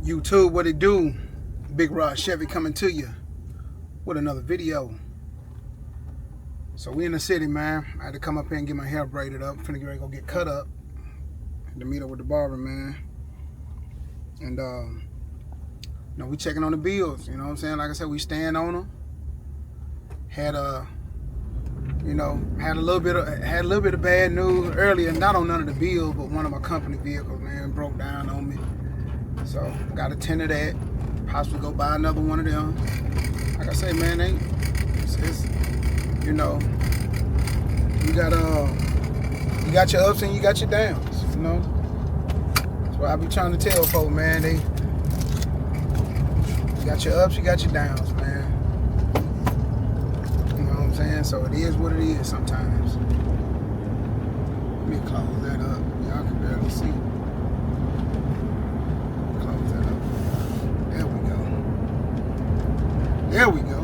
YouTube, what it do? Big Rod Chevy coming to you with another video. So we in the city, man. I had to come up here and get my hair braided up. I'm finna get ready to go get cut up. Had to meet up with the barber, man. And you know, we checking on the bills. You know what I'm saying? Like I said, we stand on them. Had you know, had a little bit of bad news earlier. Not on none of the bills, but one of my company vehicles, man, broke down on me. So got to tend to that. Possibly go buy another one of them. Like I say, man, it's you know, you got your ups and you got your downs. You know, that's what I be trying to tell folks, man. You got your ups, you got your downs, man. You know what I'm saying? So it is what it is sometimes. Let me close that up. Y'all can barely see. Close that up. There we go. There we go.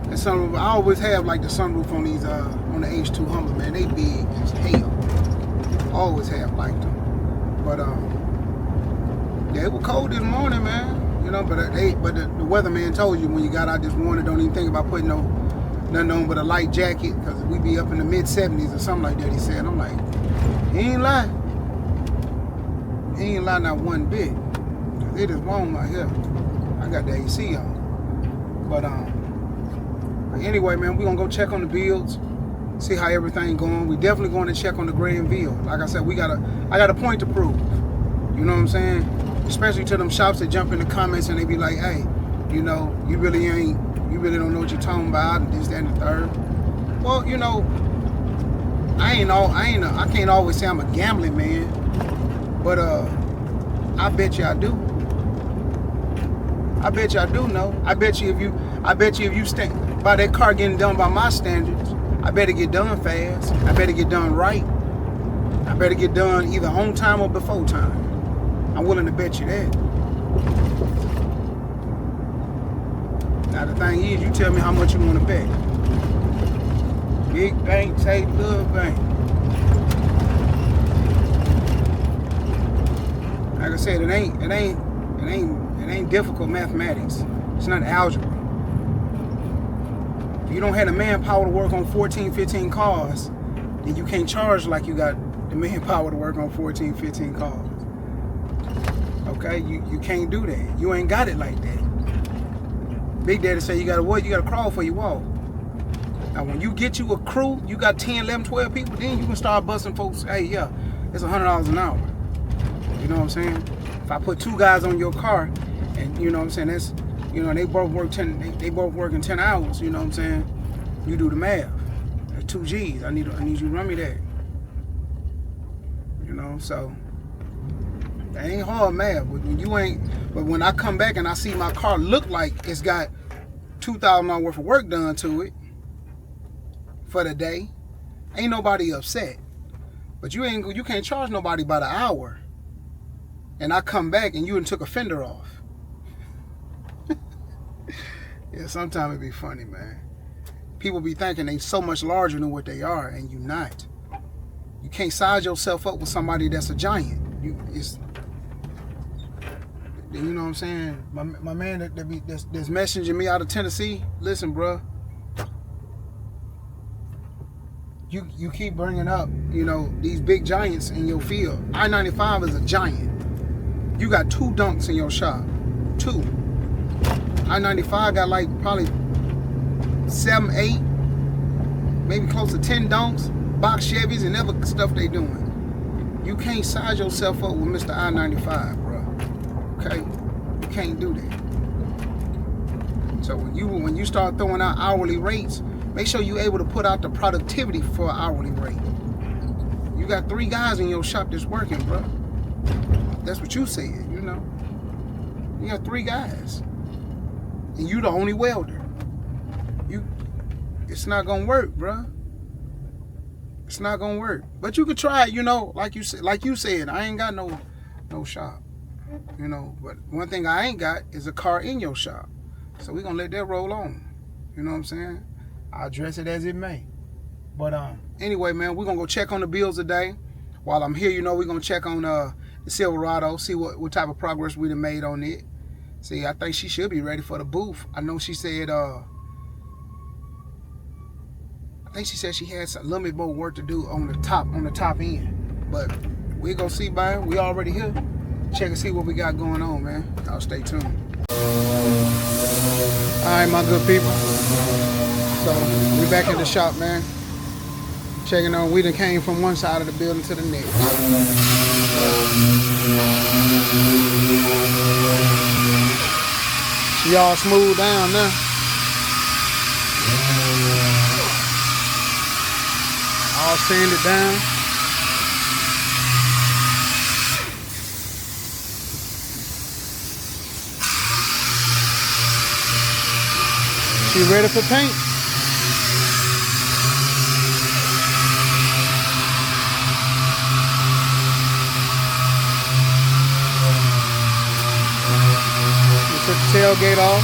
And sunroof, I always have like the sunroof on these on the H2 Hummer, man. They big as hell. Always have liked them. But yeah, it was cold this morning, man. You know, but the weatherman told you when you got out this morning, don't even think about putting nothing on but a light jacket, because we be up in the mid 70s or something like that. He said, I'm like, he ain't lying. He ain't lying not one bit. It is warm out here. I got the AC on. But anyway, man, we gonna go check on the builds, see how everything going. We definitely going to check on the Granville. Like I said, I got a point to prove. You know what I'm saying? Especially to them shops that jump in the comments and they be like, hey, you know, you really don't know what you're talking about, and this, that, and the third. Well, you know, I can't always say I'm a gambling man, but I bet you I do. I bet you I do know. I bet you if you stand by that car getting done by my standards, I better get done fast. I better get done right. I better get done either on time or before time. I'm willing to bet you that. Now the thing is, you tell me how much you want to bet. Big bank, take little bank. Like I said, it ain't difficult mathematics. It's not algebra. If you don't have the manpower to work on 14, 15 cars, then you can't charge like you got the manpower to work on 14, 15 cars. Okay, you can't do that. You ain't got it like that. Big Daddy say you gotta what? You gotta crawl for your walk. Now when you get you a crew, you got 10, 11, 12 people, then you can start busting folks. Hey, yeah, it's $100 an hour. You know what I'm saying? If I put 2 guys on your car, and you know what I'm saying, that's, you know, they both working 10 hours. You know what I'm saying? You do the math. That's 2 G's. I need you to run me that. You know, so. That ain't hard math. But when I come back and I see my car look like it's got $2,000 worth of work done to it for the day, ain't nobody upset. But you can't charge nobody by the hour. And I come back and you done took a fender off. Yeah, sometimes it be funny, man. People be thinking they so much larger than what they are, and you not. You can't size yourself up with somebody that's a giant. You know what I'm saying? My man that's messaging me out of Tennessee, listen, bro. You keep bringing up, you know, these big giants in your field. I-95 is a giant. You got 2 dunks in your shop. 2. I-95 got like probably 7, 8, maybe close to 10 dunks, box Chevys, and other stuff they doing. You can't size yourself up with Mr. I-95, bro. Okay? You can't do that. So when you start throwing out hourly rates, make sure you're able to put out the productivity for an hourly rate. You got 3 guys in your shop that's working, bro. That's what you said, you know. You got 3 guys. And you the only welder. It's not gonna work, bro. It's not gonna work. But you could try it, you know, like you said, I ain't got no shop. You know, but one thing I ain't got is a car in your shop. So we're gonna let that roll on. You know what I'm saying? I'll address it as it may. But anyway, man, we're gonna go check on the bills today. While I'm here, you know, we're gonna check on the Silverado, see what type of progress we done made on it. See, I think she should be ready for the booth. I know she said, I think she said she has a little bit more work to do on the top end. But we gonna see, man. We already here. Check and see what we got going on, man. Y'all stay tuned. All right, my good people. So we back in the shop, man. Checking on. We done came from one side of the building to the next. She all smooth down now. All sanded down. She ready for paint? We took the tailgate off.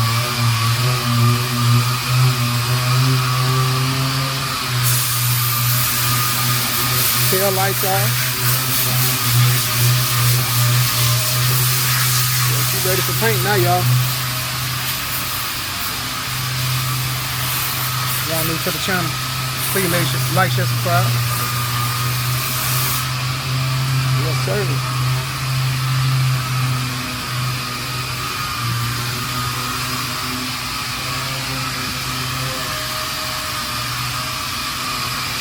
Tail lights off. Yeah, she ready for paint now, y'all. Y'all new to the channel. Please make sure like, share, subscribe. Yes, sir.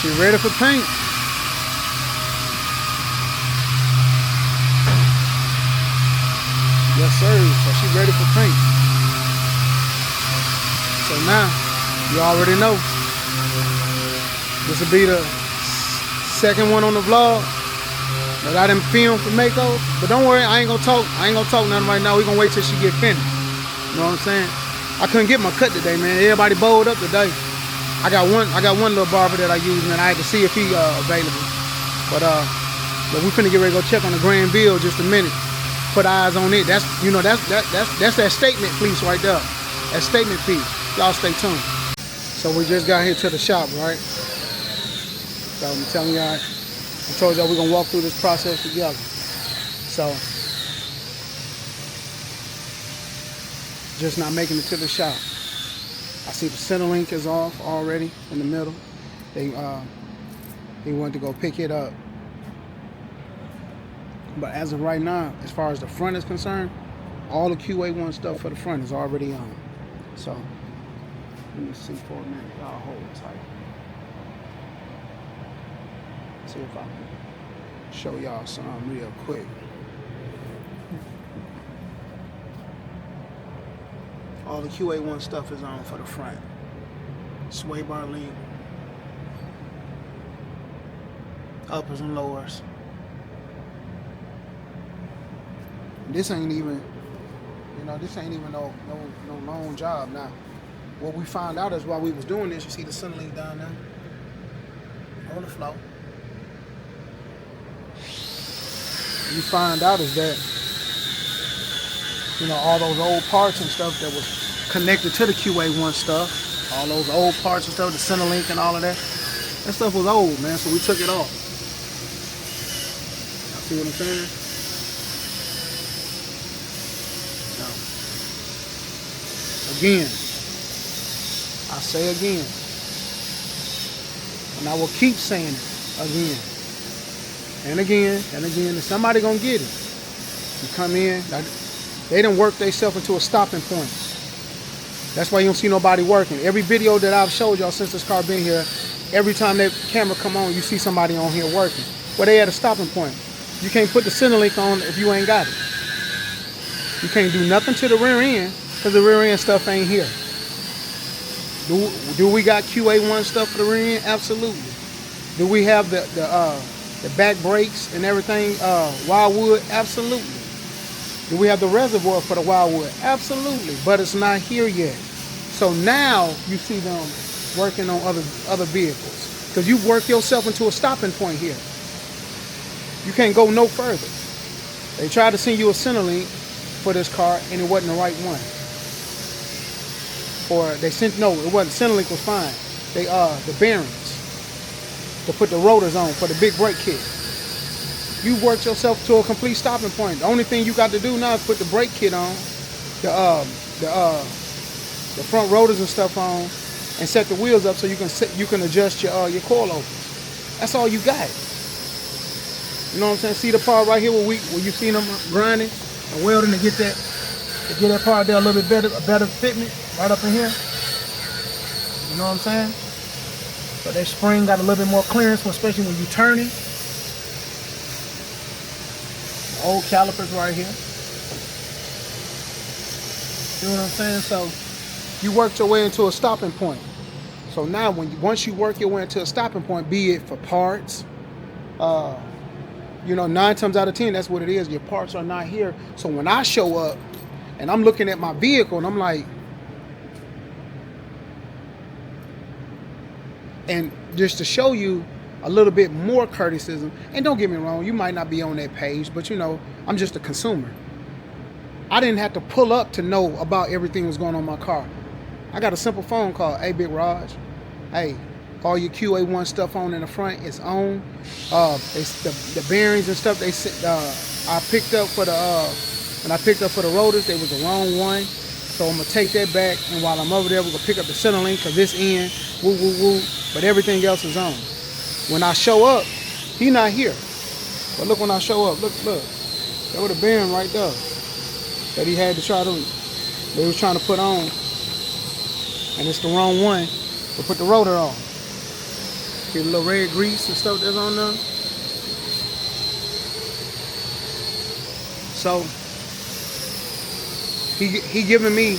She ready for paint. Yes, sir. So she ready for paint. So now, you already know. This will be the second one on the vlog that I done filmed for Mako. But don't worry, I ain't gonna talk nothing right now. We gonna wait till she get finished. You know what I'm saying? I couldn't get my cut today, man. Everybody bowled up today. I got one little barber that I use, man. I had to see if he available. But we finna get ready to go check on the Granville just a minute. Put eyes on it. That's that statement piece right there. That statement piece. Y'all stay tuned. So we just got here to the shop, right? So I'm telling y'all, I told y'all we're gonna walk through this process together. So, just not making it to the shop. I see the center link is off already in the middle. They wanted to go pick it up. But as of right now, as far as the front is concerned, all the QA1 stuff for the front is already on. So, let me see for a minute. Y'all hold tight. See if I can show y'all something real quick. All the QA1 stuff is on for the front. Sway bar link. Uppers and lowers. This ain't even, this ain't even no long job now. What we found out is while we was doing this, you see the center link down there on the floor. You find out is that, all those old parts and stuff that was connected to the QA1 stuff, all those old parts and stuff, the center link and all of that stuff was old, man, so we took it off. Y'all see what I'm saying? So, again, I say again, and I will keep saying it again, and again, and again, somebody gonna get it. You come in, they done work themselves into a stopping point. That's why you don't see nobody working. Every video that I've showed y'all since this car been here, every time that camera come on, you see somebody on here working. Well, they at a stopping point. You can't put the center link on if you ain't got it. You can't do nothing to the rear end because the rear end stuff ain't here. Do we got QA1 stuff for the rear end? Absolutely. Do we have the back brakes and everything, wildwood? Absolutely. Do we have the reservoir for the wildwood? Absolutely. But it's not here yet. So now you see them working on other vehicles because you've worked yourself into a stopping point here. You can't go no further. They tried to send you a center link for this car and it wasn't the right one. Or they sent, no, it wasn't. Center link was fine. The bearings to put the rotors on for the big brake kit. you worked yourself to a complete stopping point. The only thing you got to do now is put the brake kit on, the front rotors and stuff on, and set the wheels up so you can adjust your coilovers. That's all you got. You know what I'm saying? See the part right here where you seen them grinding and welding to get that part there a little bit better, a better fitment right up in here. You know what I'm saying? So that spring got a little bit more clearance, especially when you turn it. Old calipers right here. See what I'm saying? So you worked your way into a stopping point. So now once you work your way into a stopping point, be it for parts, 9 times out of 10, that's what it is. Your parts are not here. So when I show up and I'm looking at my vehicle and I'm like, and just to show you a little bit more courtesy, and don't get me wrong, you might not be on that page, but I'm just a consumer. I didn't have to pull up to know about everything that's going on in my car. I got a simple phone call. Hey, Big Raj. Hey, all your QA1 stuff on in the front is on. The bearings and stuff I picked up for when I picked up for the rotors, they was the wrong one. So I'm gonna take that back, and while I'm over there, we're gonna pick up the center link because this end, woo woo woo, but everything else is on. When I show up, he not here. But look when I show up, look. There was a bearing right there that he had to they was trying to put on, and it's the wrong one to put the rotor on. See the little red grease and stuff that's on there. So he giving me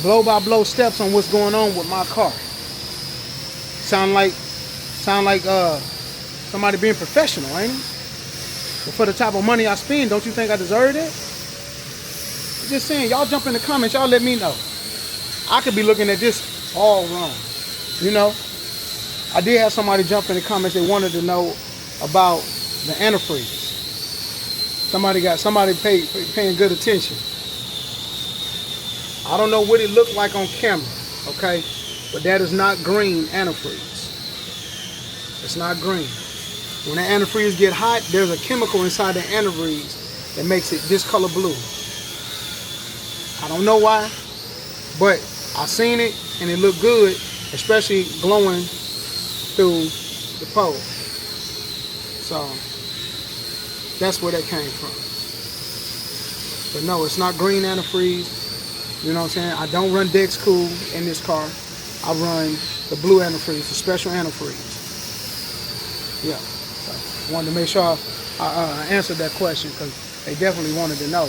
blow by blow steps on what's going on with my car. Sound like somebody being professional, ain't it? But for the type of money I spend, don't you think I deserve it? I'm just saying, y'all jump in the comments, y'all let me know. I could be looking at this all wrong. I did have somebody jump in the comments, they wanted to know about the antifreeze. Somebody paying good attention. I don't know what it looked like on camera, okay? But that is not green antifreeze. It's not green. When the antifreeze get hot, there's a chemical inside the antifreeze that makes it this color blue. I don't know why, but I seen it and it looked good, especially glowing through the pole. So that's where that came from. But no, it's not green antifreeze. You know what I'm saying? I don't run Dex Cool in this car. I run the blue antifreeze, the special antifreeze. Yeah. So wanted to make sure I answered that question because they definitely wanted to know.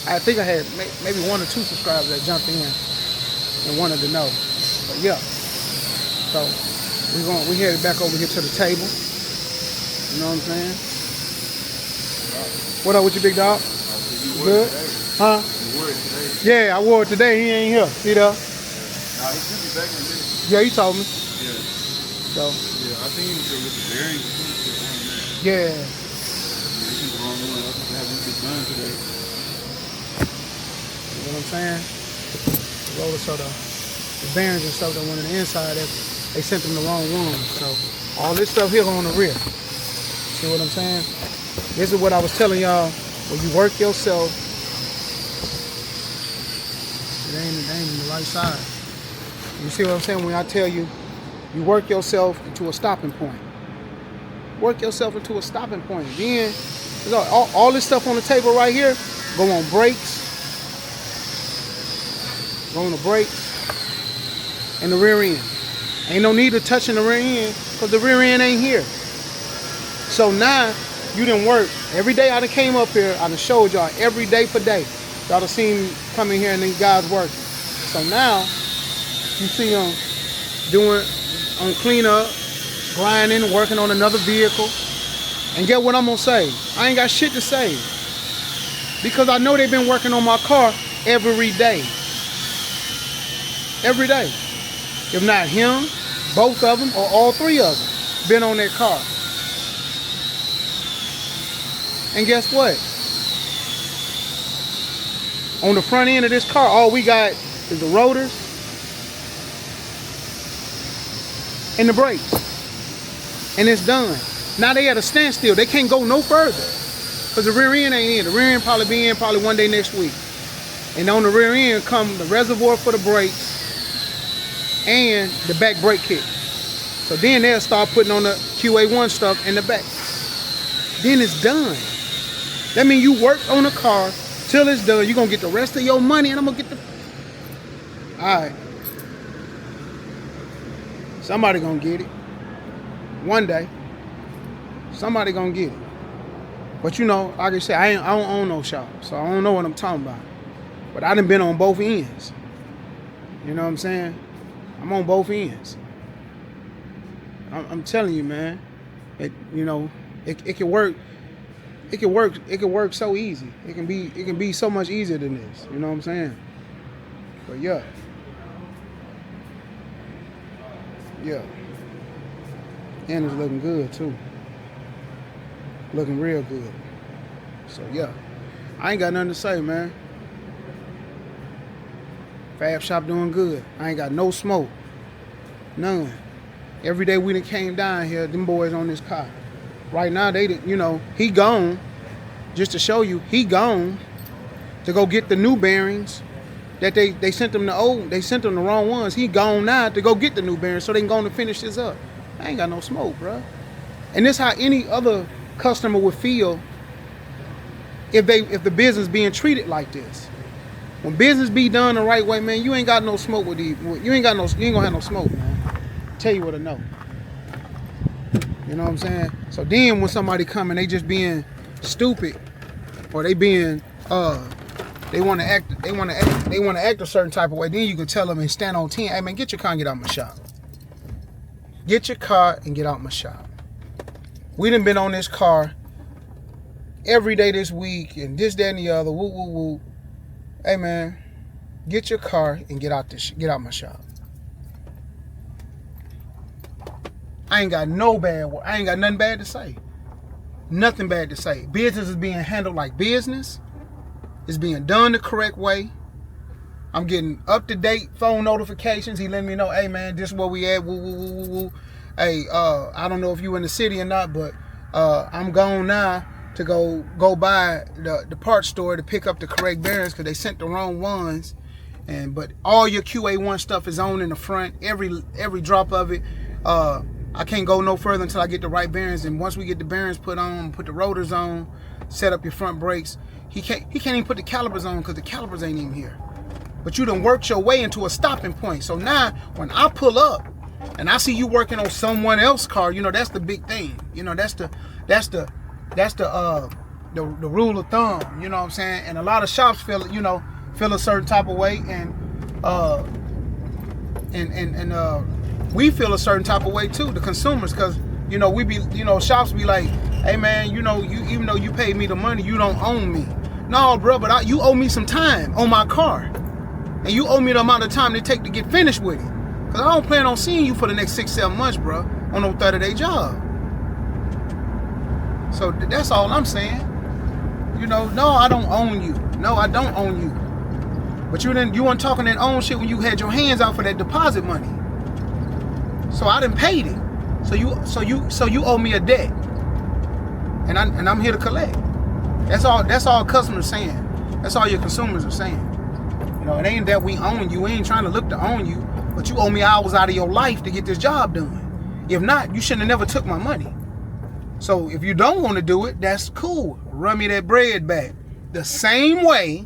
I think I had maybe 1 or 2 subscribers that jumped in and wanted to know. But yeah. So we headed back over here to the table. You know what I'm saying? What up with you, big dog? Good? Huh? Yeah, I wore it today. He ain't here. See that? Nah, he should be back in a minute. Yeah, he told me. Yeah. So. Yeah, I think he was with the bearings. Yeah. This is the wrong one. I think they have this done today. You know what I'm saying? The roller, so the bearings and stuff that went on the inside, they sent them the wrong ones. So all this stuff here on the rear. See what I'm saying? This is what I was telling y'all. When you work yourself, it ain't in the right side. You see what I'm saying? When I tell you, you work yourself into a stopping point. Work yourself into a stopping point. Then, all this stuff on the table right here, go on brakes. Go on the brakes and the rear end. Ain't no need of touching the rear end because the rear end ain't here. So now, you done work. Every day I done came up here, I done showed y'all every day for day. Y'all done seen me come in here and these guys working. So now, you see them doing on cleanup, grinding, working on another vehicle. And get what I'm gonna say? I ain't got shit to say. Because I know they've been working on my car every day. Every day. If not him, both of them, or all 3 of them, been on that car. And guess what? On the front end of this car, all we got is the rotors and the brakes. And it's done. Now they at a standstill. They can't go no further. Because the rear end ain't in. The rear end probably be in probably one day next week. And on the rear end come the reservoir for the brakes and the back brake kit. So then they'll start putting on the QA1 stuff in the back. Then it's done. That means you work on the car till it's done. You're going to get the rest of your money and I'm going to get the... All right. Somebody going to get it. One day. Somebody going to get it. But you know, like I said, I don't own no shop. So I don't know what I'm talking about. But I done been on both ends. You know what I'm saying? I'm on both ends. I'm telling you, man. It can work. It can work so easy. It can be so much easier than this. You know what I'm saying? But yeah. Yeah. And it's looking good too. Looking real good. So yeah. I ain't got nothing to say, man. Fab shop doing good. I ain't got no smoke. None. Every day we done came down here, them boys on this car. Right now, he gone. Just to show you, he gone to go get the new bearings that they sent them they sent them the wrong ones. He gone now to go get the new bearings so they can go and finish this up. I ain't got no smoke, bro. And this how any other customer would feel if the business being treated like this. When business be done the right way, man, you ain't got no smoke with these. You ain't gonna have no smoke, man. Tell you what I know. You know what I'm saying? So then when somebody come and they just being stupid, or they being they want to act a certain type of way, then you can tell them and stand on 10. Hey man, get your car and get out my shop. Get your car and get out my shop. We done been on this car every day this week and this, that, and the other. Woo, woo, woo. Hey man, get your car and get out my shop. I ain't got nothing bad to say. Nothing bad to say. Business is being handled like business. It's being done the correct way. I'm getting up-to-date phone notifications. He letting me know, hey man, this is where we at. Woo, woo, woo, woo, woo. Hey, I don't know if you in the city or not, but I'm gone now to go by the parts store to pick up the correct bearings because they sent the wrong ones. But all your QA1 stuff is on in the front. Every drop of it. I can't go no further until I get the right bearings. And once we get the bearings put on, put the rotors on, set up your front brakes, he can't even put the calipers on because the calipers ain't even here. But you done worked your way into a stopping point. So now when I pull up and I see you working on someone else's car, you know, that's the big thing. You know, that's the rule of thumb, you know what I'm saying? And a lot of shops feel a certain type of way, and we feel a certain type of way too, the consumers, because shops be like, hey man, even though you paid me the money, you don't own me. No, bro, but you owe me some time on my car, and you owe me the amount of time it take to get finished with it, because I don't plan on seeing you for the next 6-7 months, bro, on no 30-day job. So that's all I'm saying. No, I don't own you. No, I don't own you. But you weren't talking that own shit when you had your hands out for that deposit money. So I done paid it. So you owe me a debt. And I'm here to collect. That's all customers saying. That's all your consumers are saying. It ain't that we own you. We ain't trying to look to own you, but you owe me hours out of your life to get this job done. If not, you shouldn't have never took my money. So if you don't want to do it, that's cool. Run me that bread back. The same way,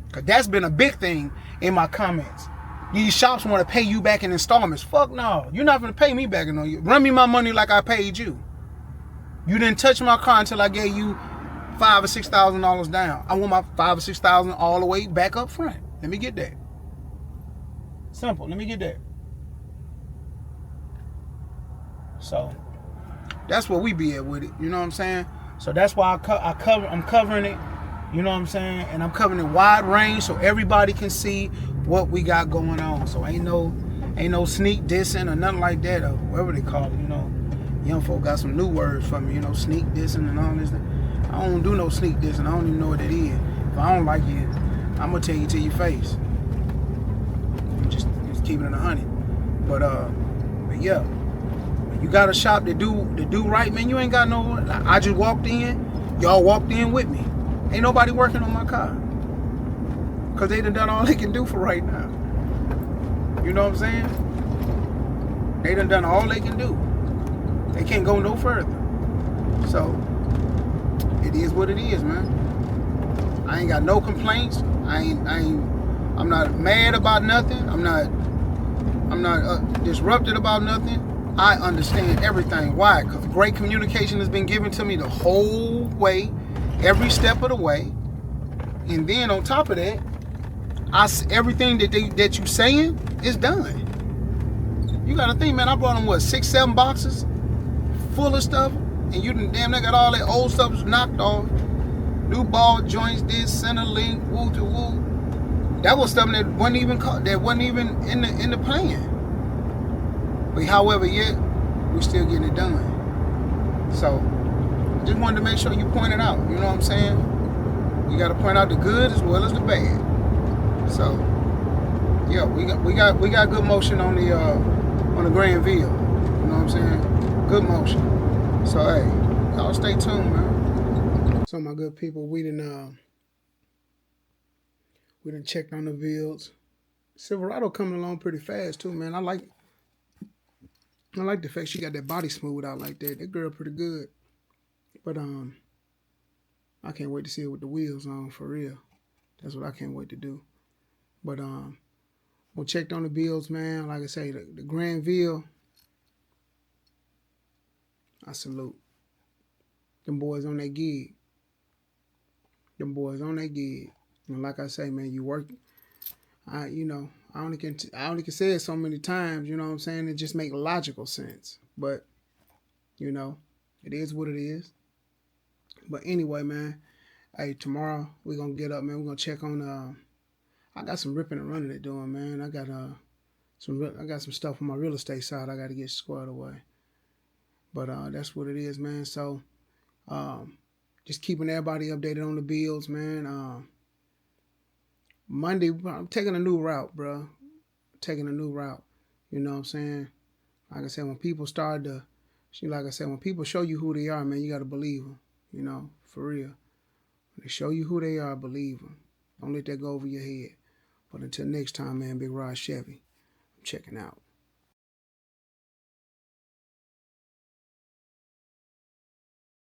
because that's been a big thing in my comments. These shops want to pay you back in installments. Fuck no. You're not going to pay me back in you. Run me my money like I paid you. You didn't touch my car until I gave you $5,000 or $6,000 down. I want my $5,000 or $6,000 all the way back up front. Let me get that. Simple. Let me get that. So that's where we be at with it. You know what I'm saying? So that's why I'm covering it. You know what I'm saying? And I'm covering it wide range so everybody can see what we got going on. So ain't no sneak dissing or nothing like that, or whatever they call it. Young folk got some new words for me. Sneak dissing and all this. I don't do no sneak dissing. I don't even know what that is. If I don't like you, I'm gonna tell you to your face. I'm just keeping it 100. But yeah. You got a shop that do right, man. You ain't got no. I just walked in. Y'all walked in with me. Ain't nobody working on my car. Because they done all they can do for right now. You know what I'm saying? They done all they can do. They can't go no further. So, it is what it is, man. I ain't got no complaints. I'm not mad about nothing. I'm not disrupted about nothing. I understand everything. Why? Because great communication has been given to me the whole way, every step of the way. And then on top of that, everything that you saying is done. You got to think, man, I brought them, 6, 7 boxes full of stuff. And you done damn near got all that old stuff knocked off. New ball joints, this, center link, woo to woo. That was something that wasn't even in the plan. But however, yet we still getting it done. So just wanted to make sure you point it out. You know what I'm saying? You got to point out the good as well as the bad. So yeah, we got good motion on the Granville. You know what I'm saying? Good motion. So hey, y'all stay tuned, man. So my good people, we done checked on the builds. Silverado coming along pretty fast too, man. I like the fact she got that body smooth out like that. That girl pretty good. But I can't wait to see it with the wheels on for real. That's what I can't wait to do. But we checked on the builds, man. Like I say, the Granville, I salute. Them boys on that gig. And like I say, man, you work. I only can say it so many times. You know what I'm saying? It just make logical sense. But it is what it is. But anyway, man. Hey, tomorrow we're gonna get up, man. We're gonna check on. I got some ripping and running to doing, man. I got some stuff on my real estate side I got to get squared away. But that's what it is, man. So just keeping everybody updated on the builds, man. Monday, I'm taking a new route, bro. Taking a new route. You know what I'm saying? Like I said, when people when people show you who they are, man, you got to believe them. You know, for real. When they show you who they are, believe them. Don't let that go over your head. But until next time, man, Big Rod Chevy, I'm checking out.